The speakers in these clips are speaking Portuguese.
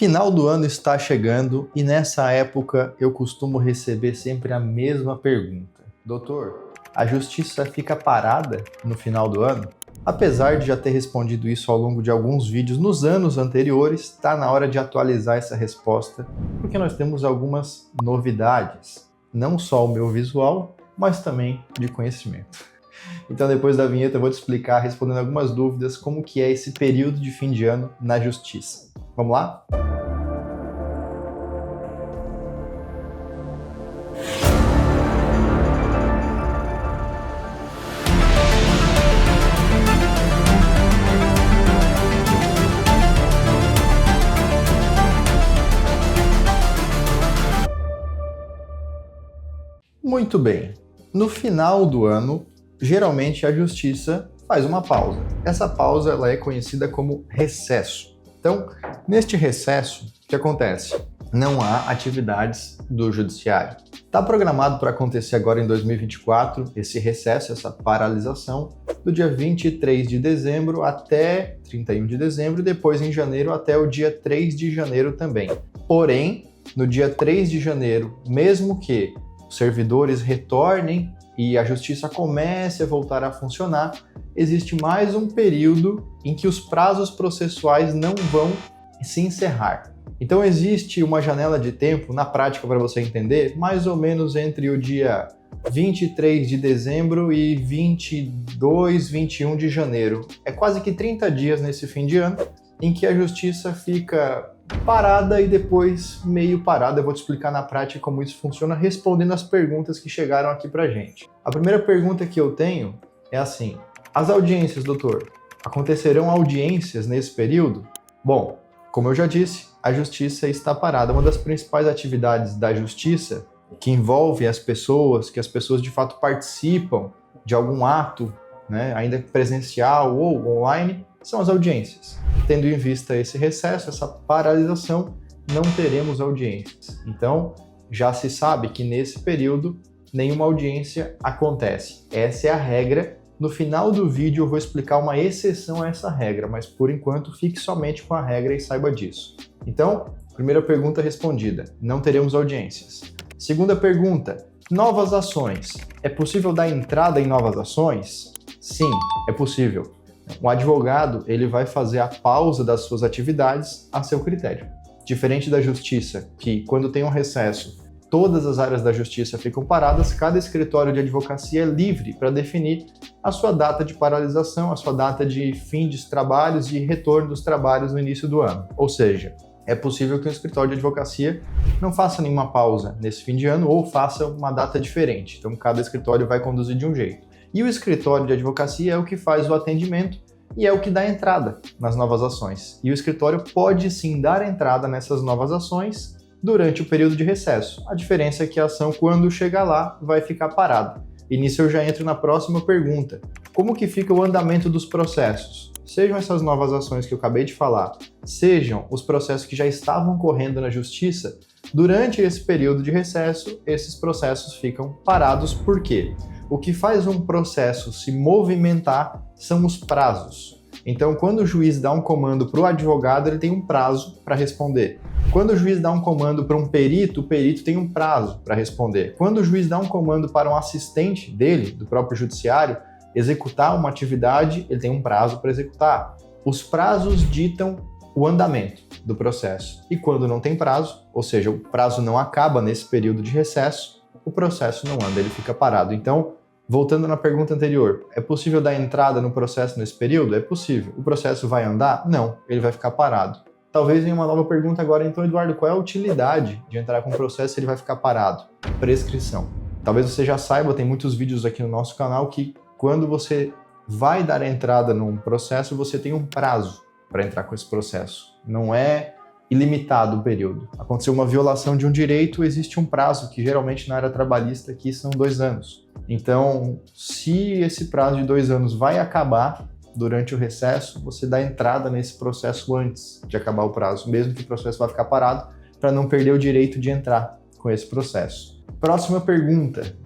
Final do ano está chegando e nessa época eu costumo receber sempre a mesma pergunta. Doutor, a justiça fica parada no final do ano? Apesar de já ter respondido isso ao longo de alguns vídeos nos anos anteriores, está na hora de atualizar essa resposta, porque nós temos algumas novidades, não só o meu visual, mas também de conhecimento. Então depois da vinheta eu vou te explicar, respondendo algumas dúvidas, como que é esse período de fim de ano na justiça. Vamos lá? Muito bem. No final do ano, geralmente a justiça faz uma pausa. Essa pausa ela é conhecida como recesso. Então, neste recesso, o que acontece? Não há atividades do judiciário. Está programado para acontecer agora em 2024 esse recesso, essa paralisação, do dia 23 de dezembro até 31 de dezembro e depois em janeiro até o dia 3 de janeiro também. Porém, no dia 3 de janeiro, mesmo que os servidores retornem e a justiça comece a voltar a funcionar, existe mais um período em que os prazos processuais não vão se encerrar. Então existe uma janela de tempo, na prática para você entender, mais ou menos entre o dia 23 de dezembro e 22, 21 de janeiro. É quase que 30 dias nesse fim de ano em que a justiça fica parada e depois meio parada. Eu vou te explicar na prática como isso funciona, respondendo as perguntas que chegaram aqui pra gente. A primeira pergunta que eu tenho é assim: as audiências, doutor, acontecerão audiências nesse período? Bom, como eu já disse, a justiça está parada. Uma das principais atividades da justiça, que envolve as pessoas, que as pessoas de fato participam de algum ato, né, ainda presencial ou online, são as audiências. Tendo em vista esse recesso, essa paralisação, não teremos audiências. Então, já se sabe que nesse período nenhuma audiência acontece. Essa é a regra. No final do vídeo eu vou explicar uma exceção a essa regra, mas por enquanto fique somente com a regra e saiba disso. Então, primeira pergunta respondida: não teremos audiências. Segunda pergunta: novas ações. É possível dar entrada em novas ações? Sim, é possível. O advogado ele vai fazer a pausa das suas atividades a seu critério. Diferente da justiça, que quando tem um recesso, todas as áreas da justiça ficam paradas, cada escritório de advocacia é livre para definir a sua data de paralisação, a sua data de fim dos trabalhos e retorno dos trabalhos no início do ano. Ou seja, é possível que o escritório de advocacia não faça nenhuma pausa nesse fim de ano ou faça uma data diferente. Então, cada escritório vai conduzir de um jeito. E o escritório de advocacia é o que faz o atendimento e é o que dá entrada nas novas ações. E o escritório pode sim dar entrada nessas novas ações durante o período de recesso. A diferença é que a ação, quando chegar lá, vai ficar parada. E nisso eu já entro na próxima pergunta: como que fica o andamento dos processos? Sejam essas novas ações que eu acabei de falar, sejam os processos que já estavam correndo na justiça, durante esse período de recesso, esses processos ficam parados. Por quê? O que faz um processo se movimentar são os prazos. Então, quando o juiz dá um comando para o advogado, ele tem um prazo para responder. Quando o juiz dá um comando para um perito, o perito tem um prazo para responder. Quando o juiz dá um comando para um assistente dele, do próprio judiciário, executar uma atividade, ele tem um prazo para executar. Os prazos ditam o andamento do processo. E quando não tem prazo, ou seja, o prazo não acaba nesse período de recesso, o processo não anda, ele fica parado. Então, voltando na pergunta anterior, é possível dar entrada no processo nesse período? É possível. O processo vai andar? Não, ele vai ficar parado. Talvez venha uma nova pergunta agora, então, Eduardo, qual é a utilidade de entrar com o processo se ele vai ficar parado? Prescrição. Talvez você já saiba, tem muitos vídeos aqui no nosso canal que quando você vai dar entrada num processo, você tem um prazo para entrar com esse processo. Não é ilimitado o período. Aconteceu uma violação de um direito, existe um prazo, que geralmente na área trabalhista aqui são 2 anos. Então, se esse prazo de 2 anos vai acabar durante o recesso, você dá entrada nesse processo antes de acabar o prazo, mesmo que o processo vá ficar parado, para não perder o direito de entrar com esse processo. Próxima pergunta.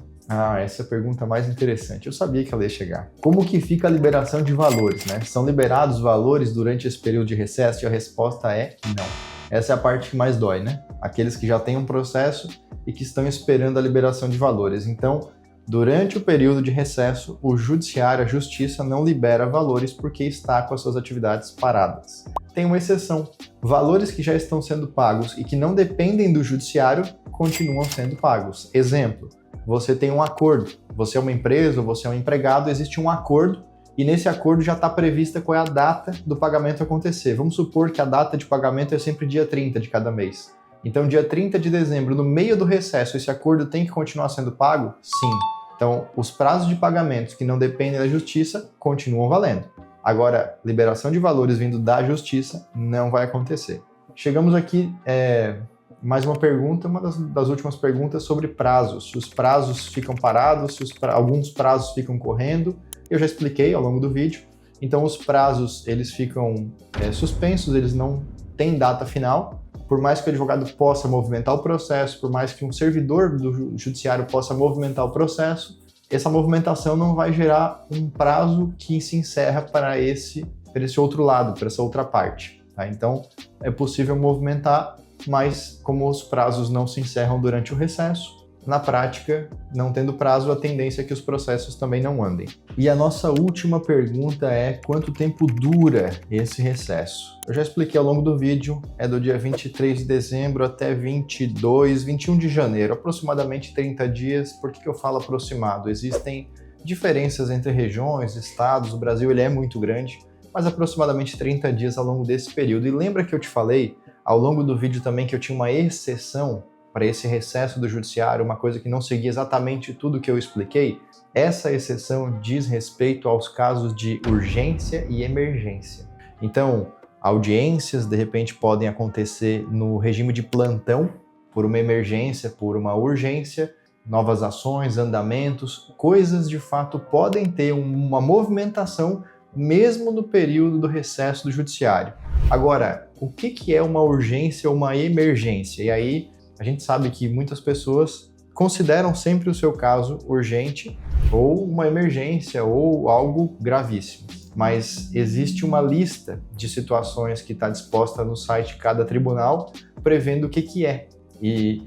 Essa é a pergunta mais interessante. Eu sabia que ela ia chegar. Como que fica a liberação de valores, né? São liberados valores durante esse período de recesso? E a resposta é não. Essa é a parte que mais dói, né? Aqueles que já têm um processo e que estão esperando a liberação de valores. Então, durante o período de recesso, o judiciário, a justiça, não libera valores porque está com as suas atividades paradas. Tem uma exceção. Valores que já estão sendo pagos e que não dependem do judiciário continuam sendo pagos. Exemplo, você tem um acordo. Você é uma empresa, você é um empregado, existe um acordo e nesse acordo já está prevista qual é a data do pagamento acontecer. Vamos supor que a data de pagamento é sempre dia 30 de cada mês. Então, dia 30 de dezembro, no meio do recesso, esse acordo tem que continuar sendo pago? Sim. Então, os prazos de pagamentos que não dependem da justiça continuam valendo. Agora, liberação de valores vindo da justiça não vai acontecer. Chegamos aqui, mais uma pergunta, uma das últimas perguntas sobre prazos. Se os prazos ficam parados, se alguns prazos ficam correndo. Eu já expliquei ao longo do vídeo. Então, os prazos, eles ficam suspensos, eles não têm data final. Por mais que o advogado possa movimentar o processo, por mais que um servidor do judiciário possa movimentar o processo, essa movimentação não vai gerar um prazo que se encerra para esse outro lado, para essa outra parte. Tá? Então, é possível movimentar, mas como os prazos não se encerram durante o recesso, na prática, não tendo prazo, a tendência é que os processos também não andem. E a nossa última pergunta é: quanto tempo dura esse recesso? Eu já expliquei ao longo do vídeo, é do dia 23 de dezembro até 21 de janeiro, aproximadamente 30 dias. Por que eu falo aproximado? Existem diferenças entre regiões, estados, o Brasil ele é muito grande, mas aproximadamente 30 dias ao longo desse período. E lembra que eu te falei ao longo do vídeo também que eu tinha uma exceção para esse recesso do judiciário, uma coisa que não seguia exatamente tudo que eu expliquei? Essa exceção diz respeito aos casos de urgência e emergência. Então, audiências, de repente, podem acontecer no regime de plantão, por uma emergência, por uma urgência, novas ações, andamentos, coisas de fato podem ter uma movimentação mesmo no período do recesso do judiciário. Agora, o que é uma urgência ou uma emergência? E aí, a gente sabe que muitas pessoas consideram sempre o seu caso urgente ou uma emergência ou algo gravíssimo. Mas existe uma lista de situações que está disposta no site de cada tribunal prevendo o que é. E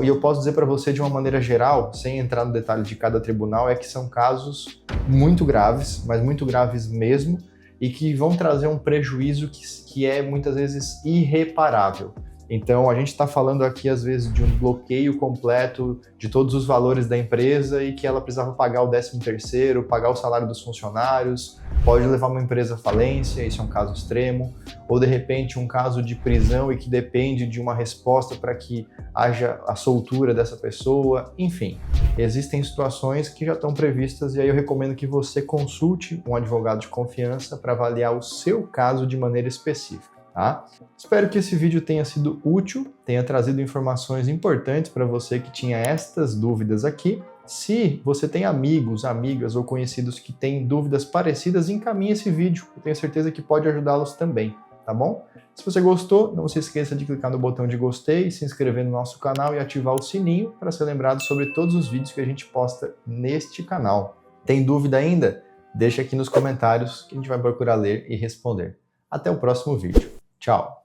eu posso dizer para você de uma maneira geral, sem entrar no detalhe de cada tribunal, é que são casos muito graves, mas muito graves mesmo, e que vão trazer um prejuízo que é muitas vezes irreparável. Então, a gente está falando aqui, às vezes, de um bloqueio completo de todos os valores da empresa e que ela precisava pagar o 13º, pagar o salário dos funcionários, pode levar uma empresa à falência, isso é um caso extremo, ou, de repente, um caso de prisão e que depende de uma resposta para que haja a soltura dessa pessoa, enfim. Existem situações que já estão previstas e aí eu recomendo que você consulte um advogado de confiança para avaliar o seu caso de maneira específica. Tá? Espero que esse vídeo tenha sido útil, tenha trazido informações importantes para você que tinha estas dúvidas aqui. Se você tem amigos, amigas ou conhecidos que têm dúvidas parecidas, encaminhe esse vídeo, eu tenho certeza que pode ajudá-los também, tá bom? Se você gostou, não se esqueça de clicar no botão de gostei, se inscrever no nosso canal e ativar o sininho para ser lembrado sobre todos os vídeos que a gente posta neste canal. Tem dúvida ainda? Deixa aqui nos comentários que a gente vai procurar ler e responder. Até o próximo vídeo. Tchau!